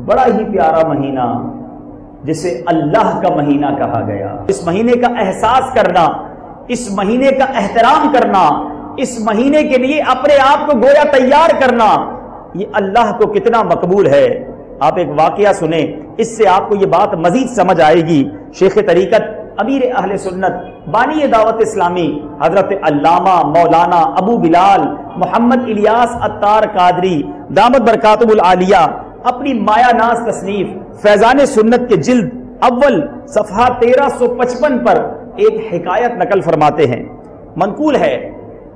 بڑا ہی پیارا مہینہ جسے اللہ کا مہینہ کہا گیا. اس مہینے کا احساس کرنا، اس مہینے کا احترام کرنا، اس مہینے کے لیے اپنے آپ کو گویا تیار کرنا، یہ اللہ کو کتنا مقبول ہے. آپ ایک واقعہ سنیں، اس سے آپ کو یہ بات مزید سمجھ آئے گی. شیخ طریقت، امیر اہل سنت، بانی دعوت اسلامی حضرت علامہ مولانا ابو بلال محمد الیاس عطار قادری دامت برکاتہ العالیہ اپنی مایا ناز تصنیف فیضان سنت کے جلد اول صفحہ 1355 پر ایک حکایت نقل فرماتے ہیں. منقول ہے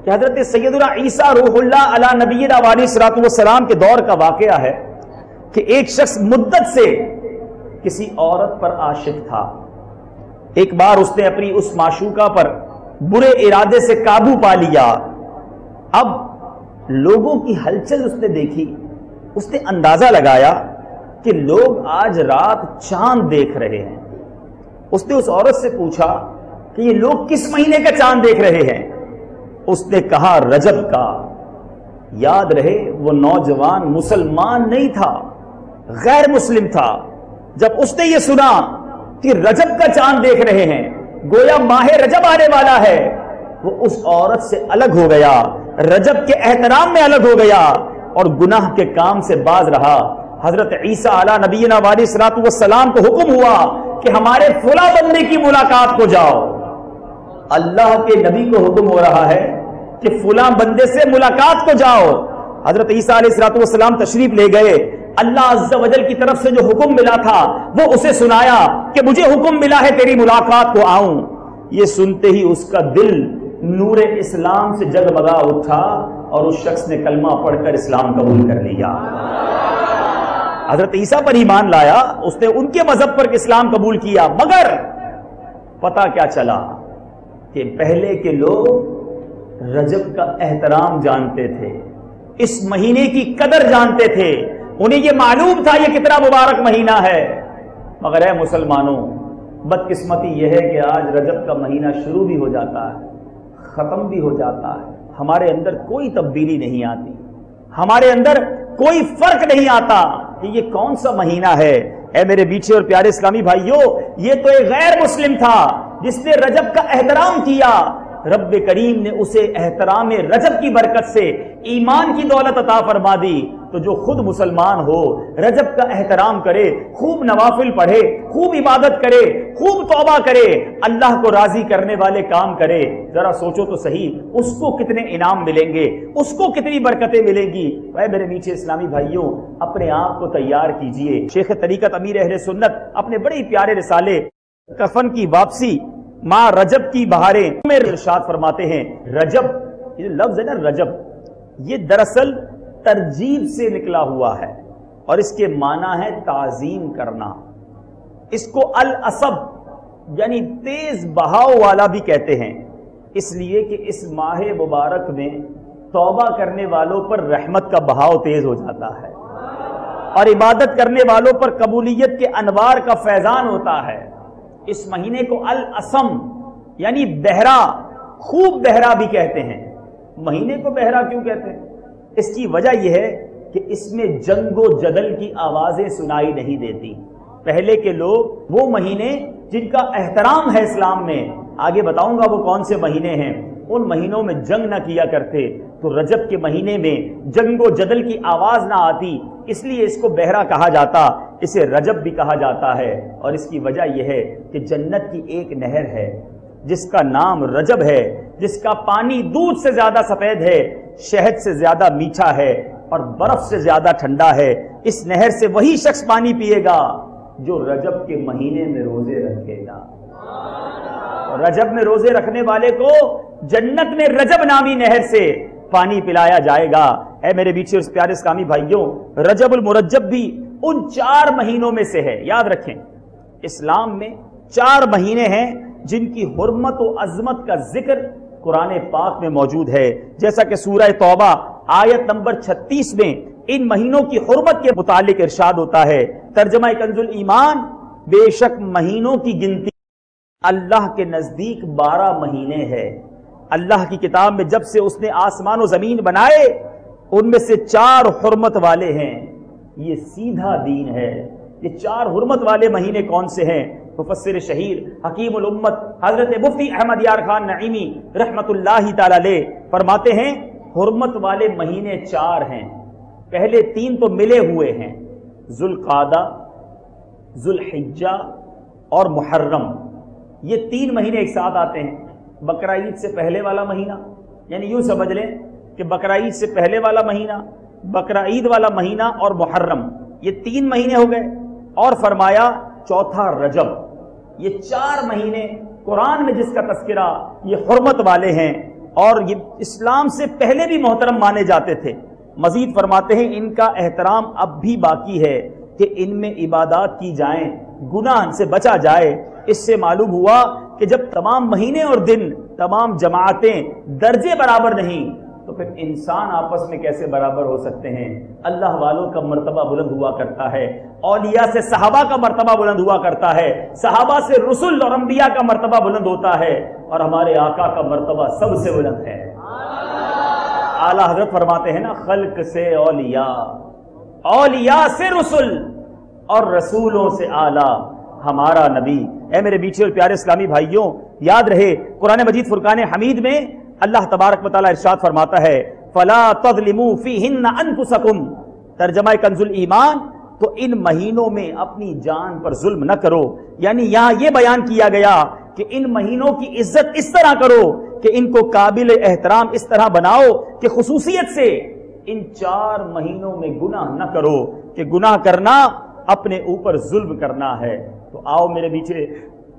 کہ حضرت سیدنا عیسیٰ روح اللہ علی نبینا علیہ الصلوۃ والسلام کے دور کا واقعہ ہے کہ ایک شخص مدت سے کسی عورت پر عاشق تھا. ایک بار اس نے اپنی اس معشوقہ پر برے ارادے سے قابو پا لیا. اب لوگوں کی ہلچل اس نے دیکھی، اس نے اندازہ لگایا کہ لوگ آج رات چاند دیکھ رہے ہیں. اس نے اس عورت سے پوچھا کہ یہ لوگ کس مہینے کا چاند دیکھ رہے ہیں؟ اس نے کہا رجب کا. یاد رہے وہ نوجوان مسلمان نہیں تھا، غیر مسلم تھا. جب اس نے یہ سنا کہ رجب کا چاند دیکھ رہے ہیں، گویا ماہ رجب آنے والا ہے، وہ اس عورت سے الگ ہو گیا، رجب کے احترام میں الگ ہو گیا اور گناہ کے کام سے باز رہا. حضرت عیسیٰ علی نبینا علیہ الصلوۃ والسلام کو حکم ہوا کہ ہمارے فلاں بندے کی ملاقات کو جاؤ. اللہ کے نبی کو حکم ہو رہا ہے کہ فلاں بندے سے ملاقات کو جاؤ. حضرت عیسیٰ علیہ الصلوۃ والسلام تشریف لے گئے. اللہ عز و جل کی طرف سے جو حکم ملا تھا وہ اسے سنایا کہ مجھے حکم ملا ہے تیری ملاقات کو آؤں. یہ سنتے ہی اس کا دل نور اسلام سے جگمگا اٹھا اور اس شخص نے کلمہ پڑھ کر اسلام قبول کر لیا. حضرت عیسیٰ پر ایمان لایا، اس نے ان کے مذہب پر اسلام قبول کیا. مگر پتہ کیا چلا کہ پہلے کے لوگ رجب کا احترام جانتے تھے، اس مہینے کی قدر جانتے تھے، انہیں یہ معلوم تھا یہ کتنا مبارک مہینہ ہے. مگر اے مسلمانوں، بدقسمتی یہ ہے کہ آج رجب کا مہینہ شروع بھی ہو جاتا ہے، ختم بھی ہو جاتا ہے، ہمارے اندر کوئی تبدیلی نہیں آتی، ہمارے اندر کوئی فرق نہیں آتا کہ یہ کون سا مہینہ ہے. اے میرے میٹھے اور پیارے اسلامی بھائیوں، یہ تو ایک غیر مسلم تھا جس نے رجب کا احترام کیا. رب کریم نے اسے احترام رجب کی برکت سے ایمان کی دولت عطا فرما دی. تو جو خود مسلمان ہو رجب کا احترام کرے، خوب نوافل پڑھے، خوب عبادت کرے، خوب توبہ کرے، اللہ کو راضی کرنے والے کام کرے. ذرا سوچو تو صحیح اس کو کتنے انعام ملیں گے، اس کو کتنی برکتیں ملیں گی. اے میرے میٹھے اسلامی بھائیوں، اپنے آپ کو تیار کیجئے. شیخ طریقت امیر اہل سنت اپنے بڑے پیارے رسالے کفن کی واپسی ماں رجب کی بہاریں میں ارشاد فرماتے ہیں، رجب یہ لفظ ہے نا، رجب یہ دراصل ترجیب سے نکلا ہوا ہے اور اس کے معنی ہے تعظیم کرنا. اس کو العصب یعنی تیز بہاؤ والا بھی کہتے ہیں، اس لیے کہ اس ماہ مبارک میں توبہ کرنے والوں پر رحمت کا بہاؤ تیز ہو جاتا ہے اور عبادت کرنے والوں پر قبولیت کے انوار کا فیضان ہوتا ہے. اس مہینے کو العصم یعنی بہرا، خوب بہرا بھی کہتے ہیں. مہینے کو بہرا کیوں کہتے ہیں؟ اس کی وجہ یہ ہے کہ اس میں جنگ و جدل کی آوازیں سنائی نہیں دیتی. پہلے کے لوگ وہ مہینے جن کا احترام ہے اسلام میں، آگے بتاؤں گا وہ کون سے مہینے ہیں، ان مہینوں میں جنگ نہ کیا کرتے. تو رجب کے مہینے میں جنگ و جدل کی آواز نہ آتی، اس لیے اس کو بہرا کہا جاتا، اسے رجب بھی کہا جاتا ہے. اور اس کی وجہ یہ ہے کہ جنت کی ایک نہر ہے جس کا نام رجب ہے، جس کا پانی دودھ سے زیادہ سفید ہے، شہد سے زیادہ میٹھا ہے اور برف سے زیادہ ٹھنڈا ہے. اس نہر سے وہی شخص پانی پیے گا جو رجب کے مہینے میں روزے رکھے گا. رجب میں روزے رکھنے والے کو جنت میں رجب نامی نہر سے پانی پلایا جائے گا. اے میرے میٹھے اور پیارے اسلامی بھائیوں، رجب المرجب بھی ان 4 مہینوں میں سے ہے. یاد رکھیں اسلام میں 4 مہینے ہیں جن کی حرمت و عظمت کا ذکر قرآن پاک میں موجود ہے. جیسا کہ سورہ توبہ آیت نمبر 36 میں ان مہینوں کی حرمت کے متعلق ارشاد ہوتا ہے. ترجمہ کنز الایمان، بے شک مہینوں کی گنتی اللہ کے نزدیک 12 مہینے ہے. اللہ کی کتاب میں جب سے اس نے آسمان و زمین بنائے ان میں سے 4 حرمت والے ہیں. یہ سیدھا دین ہے۔ یہ 4 حرمت والے مہینے کون سے ہیں؟ مفسر شہیر حکیم الامت حضرت مفتی احمد یار خان نعیمی رحمت اللہ تعالی علیہ فرماتے ہیں حرمت والے مہینے 4 ہیں۔ پہلے 3 تو ملے ہوئے ہیں، ذوالقعدہ، ذوالحجہ اور محرم۔ یہ 3 مہینے ایک ساتھ آتے ہیں۔ بقرعید سے پہلے والا مہینہ، یعنی یوں سمجھ لیں کہ بقرعید سے پہلے والا مہینہ، بقرعید والا مہینہ اور محرم، یہ 3 مہینے ہو گئے۔ اور فرمایا چوتھا رجب۔ یہ 4 مہینے قرآن میں جس کا تذکرہ یہ حرمت والے ہیں اور یہ اسلام سے پہلے بھی محترم مانے جاتے تھے۔ مزید فرماتے ہیں ان کا احترام اب بھی باقی ہے کہ ان میں عبادات کی جائیں، گناہ سے بچا جائے۔ اس سے معلوم ہوا کہ جب تمام مہینے اور دن، تمام جماعتیں درجے برابر نہیں تو پھر انسان آپس میں کیسے برابر ہو سکتے ہیں؟ اللہ والوں کا مرتبہ بلند ہوا کرتا ہے، اولیاء سے صحابہ کا مرتبہ بلند ہوا کرتا ہے، صحابہ سے رسل اور انبیاء کا مرتبہ بلند ہوتا ہے، اور ہمارے آقا کا مرتبہ سب سے بلند ہے۔ اعلیٰ حضرت فرماتے ہیں نا، خلق سے اولیاء، اولیاء سے رسل اور رسولوں سے اعلیٰ ہمارا نبی۔ اے میرے میٹھے اور پیارے اسلامی بھائیوں، یاد رہے قرآن مجید فرقان حمید میں اللہ تبارک و تعالیٰ ارشاد فرماتا ہے فَلَا تَظْلِمُوا فِيهِنَّ أَنفُسَكُمْ، ترجمہ کنز الایمان، تو ان مہینوں میں اپنی جان پر ظلم نہ کرو۔ یعنی یہاں یہ بیان کیا گیا کہ ان مہینوں کی عزت اس طرح کرو کہ ان کو قابل احترام اس طرح بناؤ کہ خصوصیت سے ان 4 مہینوں میں گناہ نہ کرو، کہ گناہ کرنا اپنے اوپر ظلم کرنا ہے۔ تو آؤ میرے میٹھے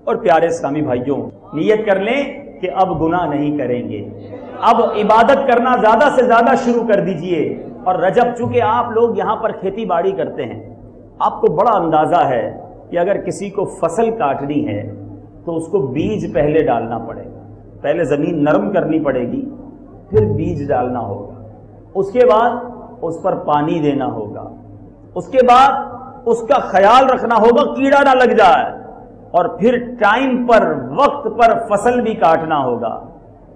اور پیارے اسلامی بھائیوں، نیت کر لیں کہ اب گناہ نہیں کریں گے، اب عبادت کرنا زیادہ سے زیادہ شروع کر دیجئے۔ اور رجب، چونکہ آپ لوگ یہاں پر کھیتی باڑی کرتے ہیں، آپ کو بڑا اندازہ ہے کہ اگر کسی کو فصل کاٹنی ہے تو اس کو بیج پہلے ڈالنا پڑے گا، پہلے زمین نرم کرنی پڑے گی، پھر بیج ڈالنا ہوگا، اس کے بعد اس پر پانی دینا ہوگا، اس کے بعد اس کا خیال رکھنا ہوگا کیڑا نہ لگ جائے، اور پھر ٹائم پر، وقت پر فصل بھی کاٹنا ہوگا۔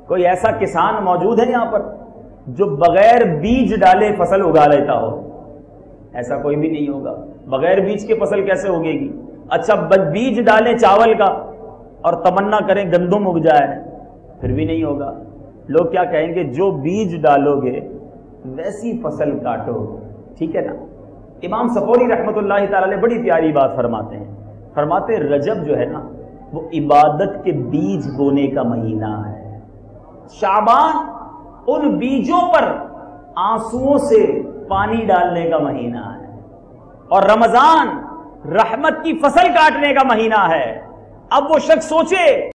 کوئی ایسا کسان موجود ہے یہاں پر جو بغیر بیج ڈالے فصل اگا لیتا ہو؟ ایسا کوئی بھی نہیں ہوگا۔ بغیر بیج کے فصل کیسے اگے گی؟ اچھا بیج ڈالیں چاول کا اور تمنا کریں گندم اگ جائے، پھر بھی نہیں ہوگا۔ لوگ کیا کہیں گے؟ جو بیج ڈالو گے ویسی فصل کاٹو، ٹھیک ہے نا؟ امام صفوری رحمت اللہ تعالی علیہ بڑی پیاری بات فرماتے ہیں، فرماتے رجب جو ہے نا وہ عبادت کے بیج بونے کا مہینہ ہے، شعبان ان بیجوں پر آنسوؤں سے پانی ڈالنے کا مہینہ ہے، اور رمضان رحمت کی فصل کاٹنے کا مہینہ ہے۔ اب وہ شخص سوچے